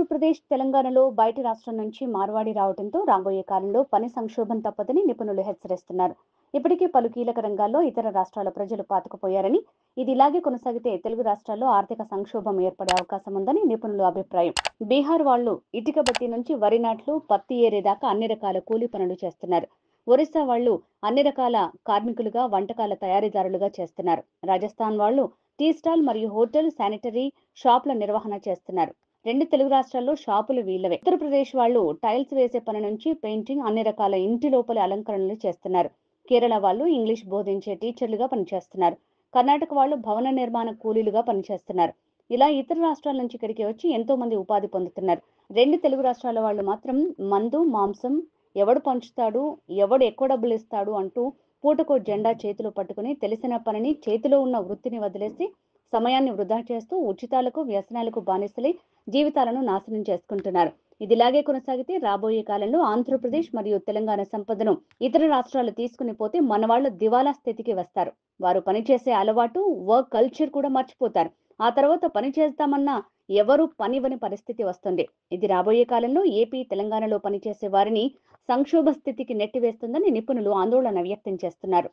ఆంధ్రప్రదేశ్, తెలంగాణలో బయటి రాష్ట్రం నుంచి మార్వాడి రావడంతో రాబోయే కాలంలో పని సంక్షోభం తప్పదని నిపుణులు హెచ్చరిస్తున్నారు. ఇప్పటికే పలు కీలక రంగాల్లో ఇతర రాష్ట్రాల ప్రజలు పాతుకుపోయారని, ఇది ఇలాగే కొనసాగితే తెలుగు రాష్ట్రాల్లో ఆర్థిక సంక్షోభం ఏర్పడే అవకాశం ఉందని నిపుణుల అభిప్రాయం. బీహార్ వాళ్లు ఇటుక బట్టి నుంచి వరి నాట్లు, పత్తి ఏరేదాకా అన్ని రకాల కూలీ పనులు చేస్తున్నారు. ఒరిస్సా వాళ్లు అన్ని రకాల కార్మికులుగా, వంటకాల తయారీదారులుగా చేస్తున్నారు. రాజస్థాన్ వాళ్లు టీ స్టాల్ మరియు హోటల్, శానిటరీ షాపుల నిర్వహణ చేస్తున్నారు. రెండు తెలుగు రాష్ట్రాల్లో షాపులు వీళ్ళవే. ఉత్తరప్రదేశ్ వాళ్లు టైల్స్ వేసే పని నుంచి పెయింటింగ్, అన్ని రకాల ఇంటి లోపలి అలంకరణలు చేస్తున్నారు. కేరళ వాళ్లు ఇంగ్లీష్ బోధించే టీచర్లుగా పనిచేస్తున్నారు. కర్ణాటక వాళ్లు భవన నిర్మాణ కూలీలుగా పనిచేస్తున్నారు. ఇలా ఇతర రాష్ట్రాల నుంచి ఇక్కడికి వచ్చి ఎంతో మంది ఉపాధి పొందుతున్నారు. రెండు తెలుగు రాష్ట్రాల వాళ్లు మాత్రం మందు, మాంసం ఎవడు పంచుతాడు, ఎవడు ఎక్కువ డబ్బులు ఇస్తాడు అంటూ పూటకో జెండా చేతిలో పట్టుకుని తెలిసిన పనిని, చేతిలో ఉన్న వృత్తిని వదిలేసి సమయాన్ని వృధా చేస్తూ ఉచితాలకు, వ్యసనాలకు బానిసలై జీవితాలను నాశనం చేసుకుంటున్నారు. ఇదిలాగే కొనసాగితే రాబోయే కాలంలో ఆంధ్రప్రదేశ్ మరియు తెలంగాణ సంపదను ఇతర రాష్ట్రాలు తీసుకుని పోతే మనవాళ్లు దివాలా స్థితికి వస్తారు. వారు పనిచేసే అలవాటు, వర్క్ కల్చర్ కూడా మర్చిపోతారు. ఆ తర్వాత పని చేస్తామన్నా ఎవరూ పనివ్వని పరిస్థితి వస్తుంది. ఇది రాబోయే కాలంలో ఏపీ, తెలంగాణలో పనిచేసే వారిని సంక్షోభ స్థితికి నెట్టివేస్తుందని నిపుణులు ఆందోళన వ్యక్తం చేస్తున్నారు.